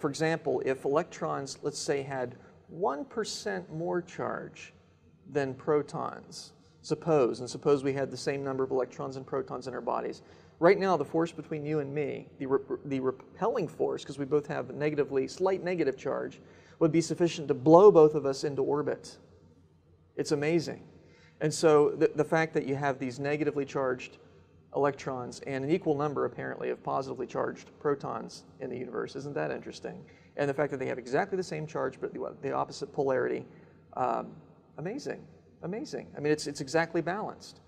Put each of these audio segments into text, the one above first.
for example, if electrons, let's say, had 1% more charge than protons, suppose we had the same number of electrons and protons in our bodies. Right now, the force between you and me, the repelling force, because we both have a slight negative charge, would be sufficient to blow both of us into orbit. It's amazing. And so the fact that you have these negatively charged electrons and an equal number, apparently, of positively charged protons in the universe, isn't that interesting? And the fact that they have exactly the same charge but the opposite polarity, amazing, amazing. I mean, it's exactly balanced.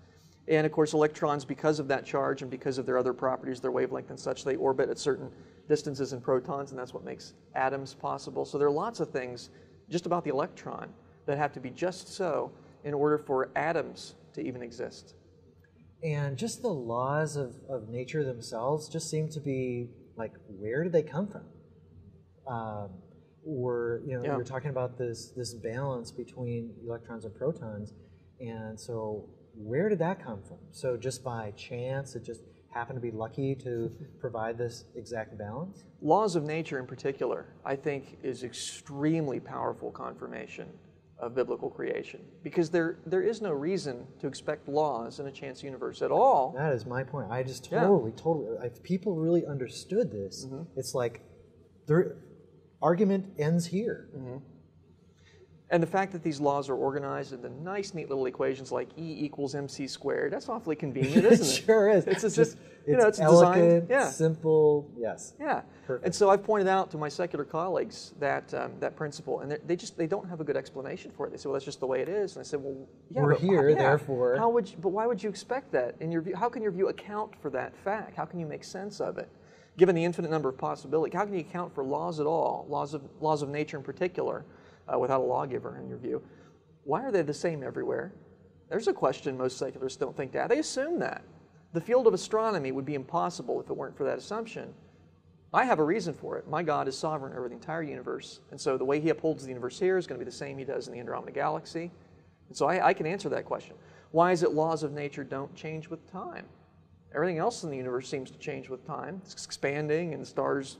And of course, electrons, because of that charge and because of their other properties, their wavelength and such, they orbit at certain distances in protons, and that's what makes atoms possible. So there are lots of things just about the electron that have to be just so in order for atoms to even exist. And just the laws of nature themselves just seem to be like, where did they come from? We're talking about this balance between electrons and protons, and so where did that come from? So just by chance, it just happened to be lucky to provide this exact balance? Laws of nature in particular, I think, is extremely powerful confirmation of biblical creation, because there is no reason to expect laws in a chance universe at all. That is my point. I just totally, if people really understood this, it's like their argument ends here. And the fact that these laws are organized into nice, neat little equations like E equals mc squared, that's awfully convenient, isn't it? It sure is. It's it's elegant, designed, simple, yes. Yeah. Perfect. And so I've pointed out to my secular colleagues that that principle, and they don't have a good explanation for it. They say, well, that's just the way it is. And I said, well, yeah, we're here, therefore. But why would you expect that in your view? How can your view account for that fact? How can you make sense of it? Given the infinite number of possibilities, how can you account for laws at all, laws of nature in particular, without a lawgiver in your view? Why are they the same everywhere? There's a question most secularists don't think that. They assume that. The field of astronomy would be impossible if it weren't for that assumption. I have a reason for it. My God is sovereign over the entire universe, and so the way He upholds the universe here is going to be the same He does in the Andromeda Galaxy. And so I can answer that question. Why is it laws of nature don't change with time? Everything else in the universe seems to change with time. It's expanding, and the stars,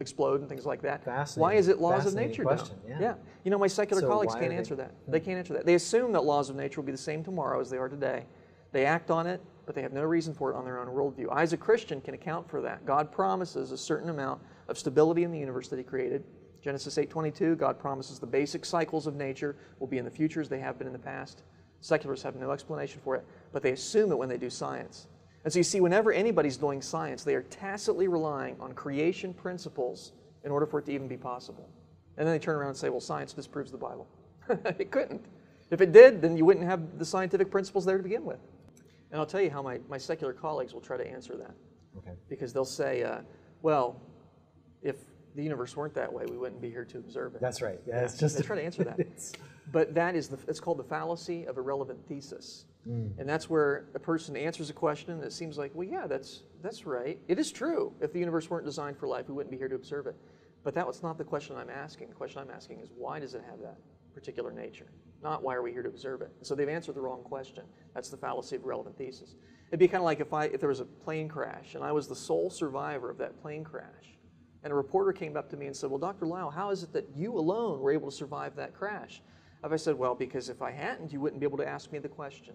explode and things like that. Why is it laws of nature question. don't? Yeah. My secular colleagues can't answer that. They can't answer that. They assume that laws of nature will be the same tomorrow as they are today. They act on it, but they have no reason for it on their own worldview. I, as a Christian, can account for that. God promises a certain amount of stability in the universe that He created. Genesis 8:22, God promises the basic cycles of nature will be in the future as they have been in the past. Secularists have no explanation for it, but they assume it when they do science. And so you see, whenever anybody's doing science, they are tacitly relying on creation principles in order for it to even be possible. And then they turn around and say, well, science disproves the Bible. It couldn't. If it did, then you wouldn't have the scientific principles there to begin with. And I'll tell you how my secular colleagues will try to answer that. Okay. Because they'll say, well, if the universe weren't that way, we wouldn't be here to observe it. That's right. Yeah, they try to answer that. But that is it's called the fallacy of irrelevant thesis. And that's where a person answers a question that seems like, well, yeah, that's right. It is true. If the universe weren't designed for life, we wouldn't be here to observe it. But that was not the question I'm asking. The question I'm asking is, why does it have that particular nature? Not why are we here to observe it? So they've answered the wrong question. That's the fallacy of irrelevant thesis. It'd be kind of like if there was a plane crash and I was the sole survivor of that plane crash, and a reporter came up to me and said, well, Dr. Lisle, how is it that you alone were able to survive that crash? I said, well, because if I hadn't, you wouldn't be able to ask me the question.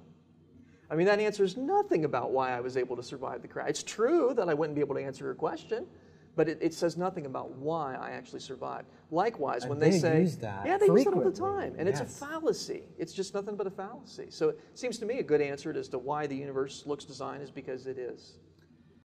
I mean, that answers nothing about why I was able to survive the crash. It's true that I wouldn't be able to answer your question, but it says nothing about why I actually survived. Likewise, when they say, use that yeah, they use it all the frequently. time, and it's a fallacy. It's just nothing but a fallacy. So it seems to me a good answer as to why the universe looks designed is because it is.